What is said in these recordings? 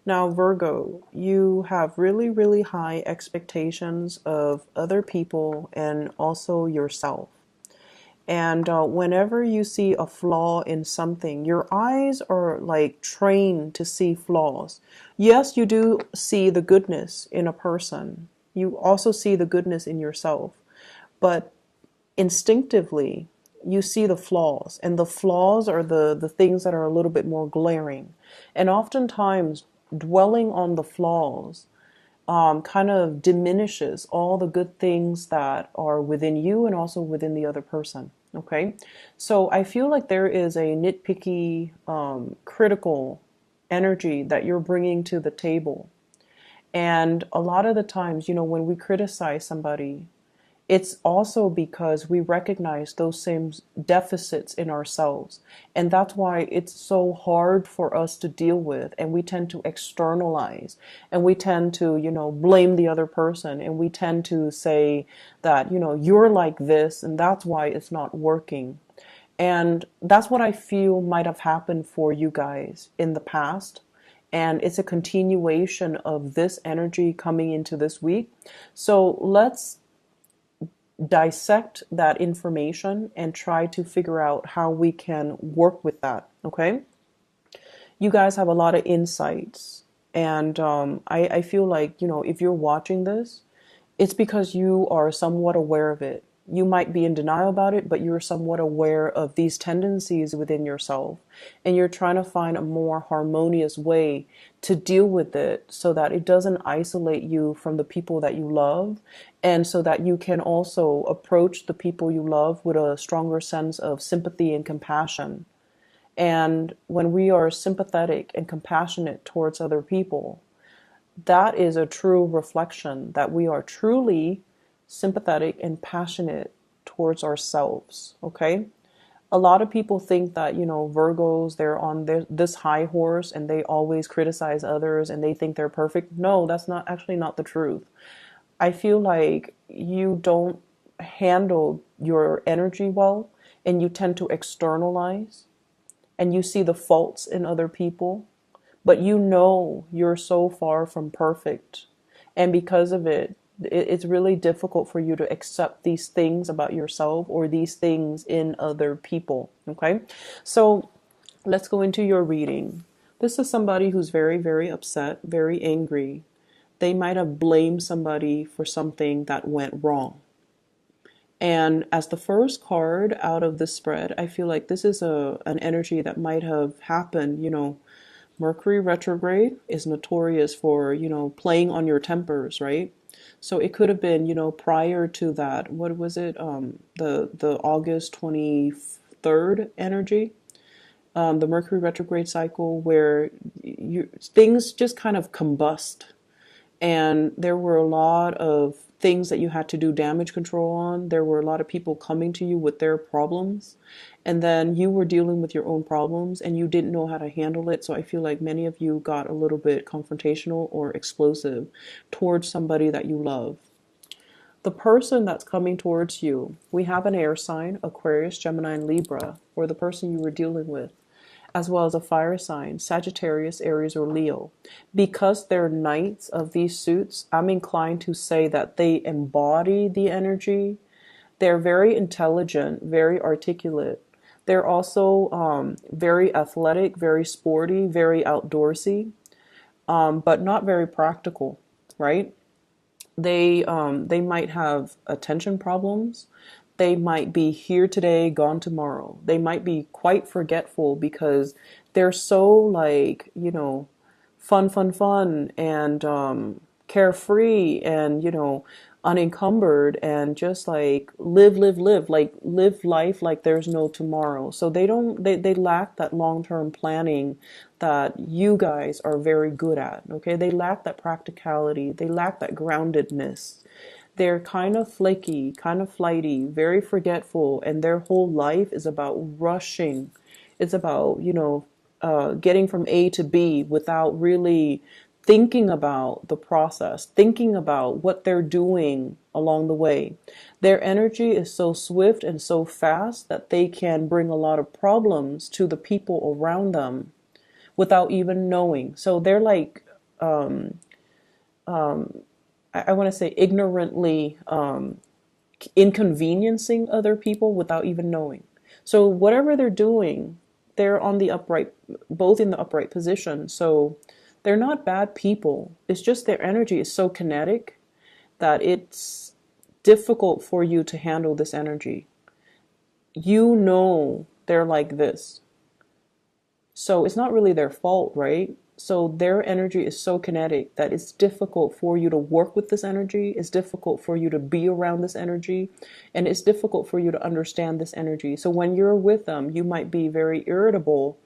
Now, Virgo, you have really, really high expectations of other people and also yourself. And whenever you see a flaw in something, your eyes are like trained to see flaws. Yes, you do see the goodness in a person. You also see the goodness in yourself. But instinctively, you see the flaws. And the flaws are the things that are a little bit more glaring. And oftentimes, dwelling on the flaws kind of diminishes all the good things that are within you and also within the other person. Okay, so I feel like there is a nitpicky, critical energy that you're bringing to the table. And a lot of the times, when we criticize somebody, it's also because we recognize those same deficits in ourselves. And that's why it's so hard for us to deal with. And we tend to externalize and we tend to, blame the other person. And we tend to say that, you're like this and that's why it's not working. And that's what I feel might have happened for you guys in the past. And it's a continuation of this energy coming into this week. So let's dissect that information and try to figure out how we can work with that. Okay, you guys have a lot of insights, and I feel like, if you're watching this, it's because you are somewhat aware of it. You might be in denial about it, but you're somewhat aware of these tendencies within yourself, and you're trying to find a more harmonious way to deal with it so that it doesn't isolate you from the people that you love, and so that you can also approach the people you love with a stronger sense of sympathy and compassion. And when we are sympathetic and compassionate towards other people, that is a true reflection that we are truly sympathetic and passionate towards ourselves. Okay, a lot of people think that, Virgos, they're on this high horse and they always criticize others and they think they're perfect. No, that's not actually not the truth. I feel like you don't handle your energy well, and you tend to externalize and you see the faults in other people, but you're so far from perfect. And because of it, it's really difficult for you to accept these things about yourself or these things in other people. Okay, so let's go into your reading. This is somebody who's very, very upset, very angry. They might have blamed somebody for something that went wrong. And as the first card out of this spread, I feel like this is an energy that might have happened. Mercury retrograde is notorious for, playing on your tempers, right? So it could have been, prior to that. What was it? The August 23rd energy, the Mercury retrograde cycle, where things just kind of combust, and there were a lot of things that you had to do damage control on. There were a lot of people coming to you with their problems, and then you were dealing with your own problems and you didn't know how to handle it. So I feel like many of you got a little bit confrontational or explosive towards somebody that you love. The person that's coming towards you, we have an air sign, Aquarius, Gemini, and Libra, or the person you were dealing with, as well as a fire sign, Sagittarius, Aries, or Leo. Because they're knights of these suits, I'm inclined to say that they embody the energy. They're very intelligent, very articulate. They're also very athletic, very sporty, very outdoorsy, but not very practical, right? They might have attention problems. They might be here today, gone tomorrow. They might be quite forgetful because they're so like, fun, and carefree and, unencumbered and just like live, like live life like there's no tomorrow. So they lack that long-term planning that you guys are very good at. Okay, they lack that practicality, they lack that groundedness. They're kind of flaky, kind of flighty, very forgetful, and their whole life is about rushing. It's about, getting from A to B without really thinking about the process, thinking about what they're doing along the way. Their energy is so swift and so fast that they can bring a lot of problems to the people around them without even knowing. So they're like I want to say ignorantly inconveniencing other people without even knowing. So whatever they're doing, they're on the upright, both in the upright position. So they're not bad people. It's just their energy is so kinetic that it's difficult for you to handle this energy. You know they're like this. So it's not really their fault, right? So their energy is so kinetic that it's difficult for you to work with this energy. It's difficult for you to be around this energy. And it's difficult for you to understand this energy. So when you're with them, you might be very irritable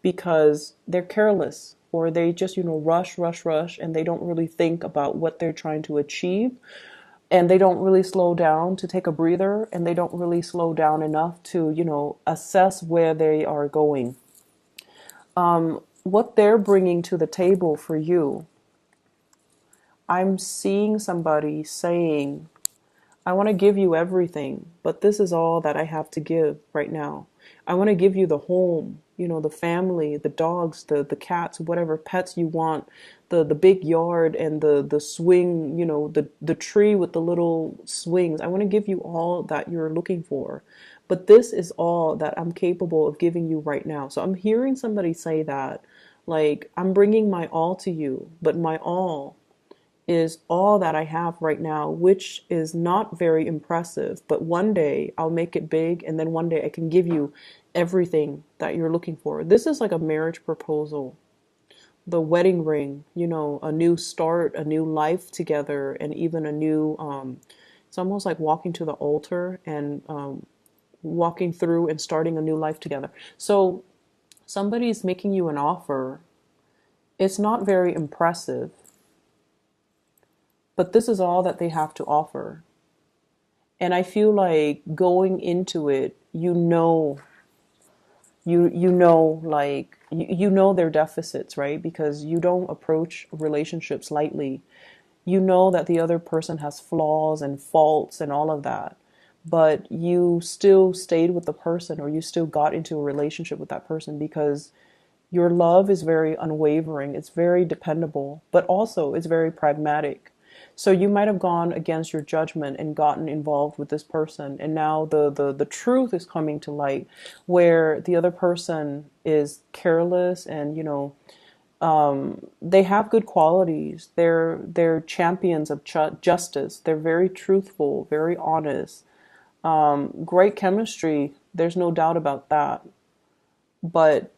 because they're careless or they just, rush, rush, rush, and they don't really think about what they're trying to achieve. And they don't really slow down to take a breather, and they don't really slow down enough to, assess where they are going. What they're bringing to the table for you, I'm seeing somebody saying, I want to give you everything, but this is all that I have to give right now. I want to give you the home, the family, the dogs, the cats, whatever pets you want, the big yard and the swing, the tree with the little swings. I want to give you all that you're looking for. But this is all that I'm capable of giving you right now. So I'm hearing somebody say that, like, I'm bringing my all to you, but my all is all that I have right now, which is not very impressive. But one day I'll make it big, and then one day I can give you everything that you're looking for. This is like a marriage proposal, the wedding ring, a new start, a new life together, and even a new, it's almost like walking to the altar and walking through and starting a new life together. So somebody's making you an offer. It's not very impressive, but this is all that they have to offer. And I feel like going into it, you know their deficits, right? Because you don't approach relationships lightly. You know that the other person has flaws and faults and all of that, but you still stayed with the person, or you still got into a relationship with that person because your love is very unwavering. It's very dependable, but also it's very pragmatic. So you might have gone against your judgment and gotten involved with this person. And now the truth is coming to light, where the other person is careless and, they have good qualities. They're champions of justice. They're very truthful, very honest. Great chemistry. There's no doubt about that. But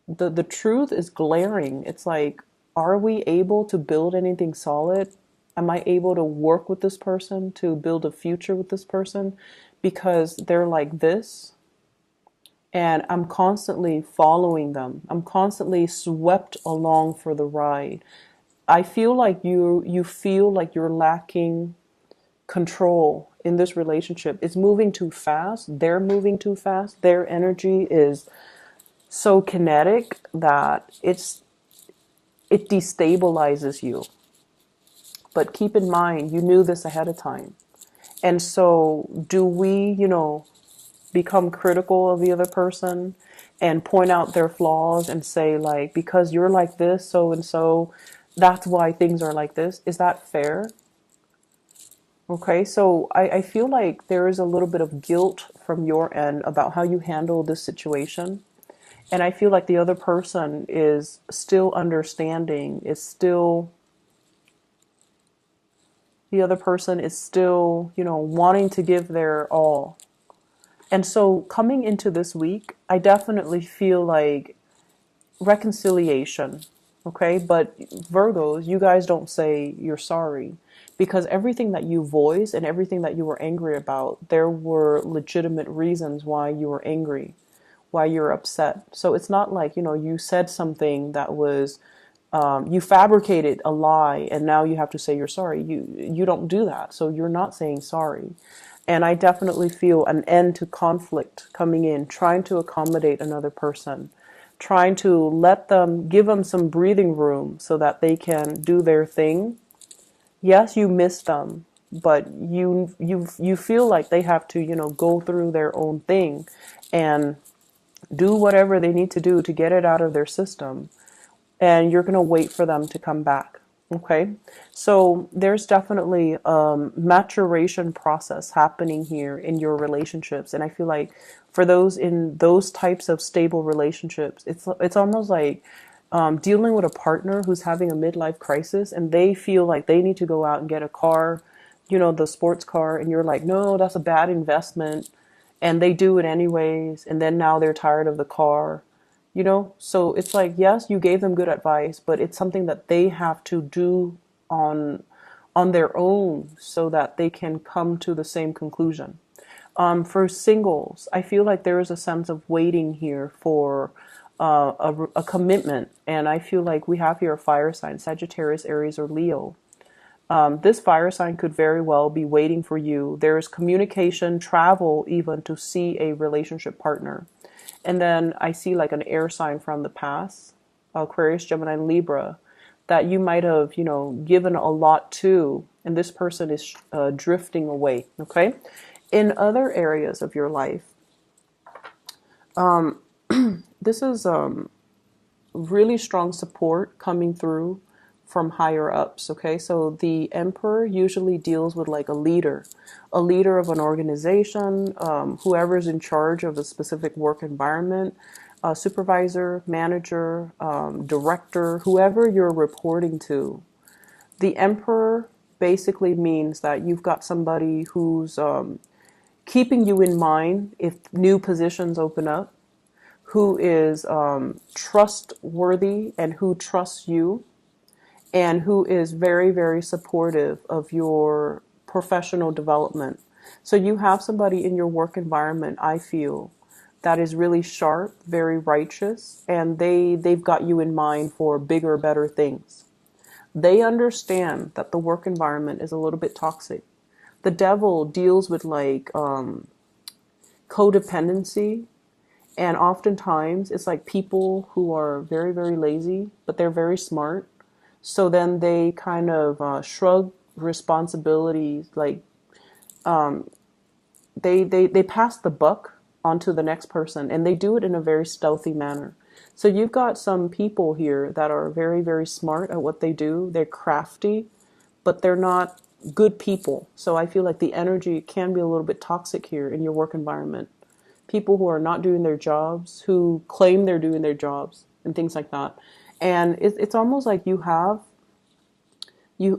the truth is glaring. It's like, are we able to build anything solid? Am I able to work with this person, to build a future with this person? Because they're like this, and I'm constantly following them. I'm constantly swept along for the ride. I feel like you feel like you're lacking control in this relationship. It's moving too fast. They're moving too fast. Their energy is so kinetic that it destabilizes you. But keep in mind, you knew this ahead of time. And so do we, become critical of the other person and point out their flaws and say, like, because you're like this, so and so, that's why things are like this? Is that fair? Okay, so I feel like there is a little bit of guilt from your end about how you handle this situation. And I feel like the other person is still understanding, the other person is still, wanting to give their all. And so coming into this week, I definitely feel like reconciliation. Okay, but Virgos, you guys don't say you're sorry, because everything that you voiced and everything that you were angry about, there were legitimate reasons why you were angry, why you're upset. So it's not like, you said something that was, you fabricated a lie and now you have to say you're sorry. You don't do that. So you're not saying sorry. And I definitely feel an end to conflict coming in, trying to accommodate another person, trying to give them some breathing room so that they can do their thing. Yes, you miss them, but you feel like they have to, go through their own thing and do whatever they need to do to get it out of their system. and you're going to wait for them to come back. Okay. So there's definitely maturation process happening here in your relationships. And I feel like for those in those types of stable relationships, it's almost like dealing with a partner who's having a midlife crisis and they feel like they need to go out and get a car, the sports car, and you're like, no, that's a bad investment. And they do it anyways. And then now they're tired of the car. So it's like, yes, you gave them good advice, but it's something that they have to do on on their own so that they can come to the same conclusion. For singles, I feel like there is a sense of waiting here for a commitment, and I feel like we have here a fire sign, Sagittarius, Aries, or Leo. This fire sign could very well be waiting for you. There's communication, travel, even to see a relationship partner. And then I see like an air sign from the past, Aquarius, Gemini, Libra, that you might have, given a lot to, and this person is drifting away. Okay. In other areas of your life, this is really strong support coming through from higher ups. Okay, so the emperor usually deals with like a leader of an organization, whoever's in charge of a specific work environment, a supervisor, manager, director, whoever you're reporting to. The emperor basically means that you've got somebody who's keeping you in mind if new positions open up, who is trustworthy and who trusts you, and who is very, very supportive of your professional development. So you have somebody in your work environment, I feel, that is really sharp, very righteous, and they've got you in mind for bigger, better things. They understand that the work environment is a little bit toxic. The devil deals with like codependency, and oftentimes it's like people who are very, very lazy, but they're very smart. So then they kind of shrug responsibilities, like they pass the buck onto the next person, and they do it in a very stealthy manner. So you've got some people here that are very, very smart at what they do. They're crafty, but they're not good people. So I feel like the energy can be a little bit toxic here in your work environment. People who are not doing their jobs, who claim they're doing their jobs, and things like that. And it's almost like you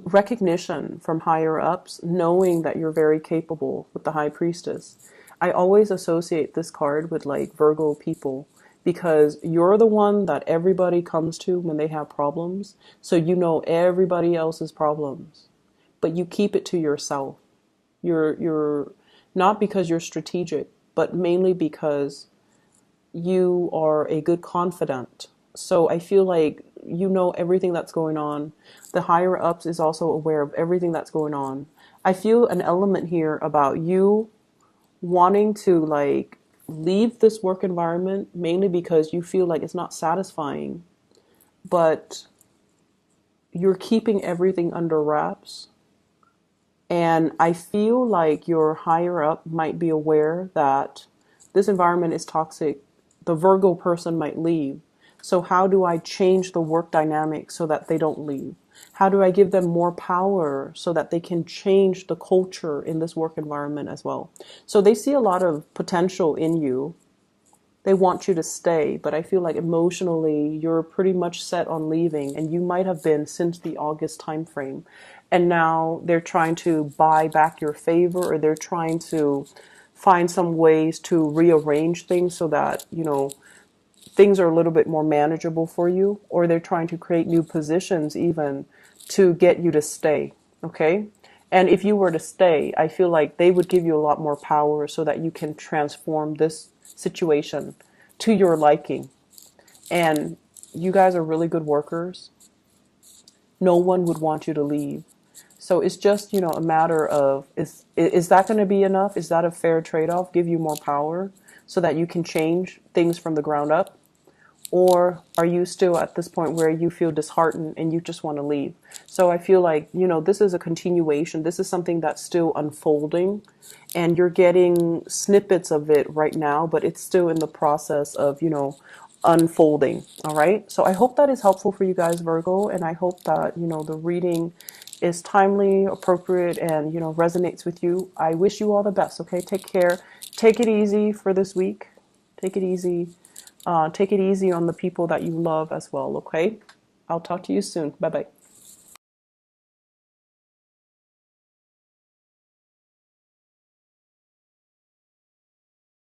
recognition from higher ups, knowing that you're very capable with the high priestess. I always associate this card with like Virgo people, because you're the one that everybody comes to when they have problems. So you know everybody else's problems, but you keep it to yourself. You're not because you're strategic, but mainly because you are a good confidant. So I feel like you know everything that's going on. The higher ups is also aware of everything that's going on. I feel an element here about you wanting to like leave this work environment mainly because you feel like it's not satisfying, but you're keeping everything under wraps. And I feel like your higher up might be aware that this environment is toxic. The Virgo person might leave. So how do I change the work dynamic so that they don't leave? How do I give them more power so that they can change the culture in this work environment as well? So they see a lot of potential in you. They want you to stay, but I feel like emotionally you're pretty much set on leaving, and you might have been since the August timeframe. And now they're trying to buy back your favor, or they're trying to find some ways to rearrange things so that, things are a little bit more manageable for you, or they're trying to create new positions even to get you to stay. Okay. And if you were to stay, I feel like they would give you a lot more power so that you can transform this situation to your liking. And you guys are really good workers. No one would want you to leave. So it's just, a matter of, is that going to be enough? Is that a fair trade-off? Give you more power so that you can change things from the ground up? Or are you still at this point where you feel disheartened and you just want to leave? So I feel like, this is a continuation. This is something that's still unfolding, and you're getting snippets of it right now, but it's still in the process of, unfolding. All right. So I hope that is helpful for you guys, Virgo. And I hope that, the reading is timely, appropriate, and, resonates with you. I wish you all the best. Okay. Take care. Take it easy for this week. Take it easy. Take it easy on the people that you love as well. Okay. I'll talk to you soon. Bye bye.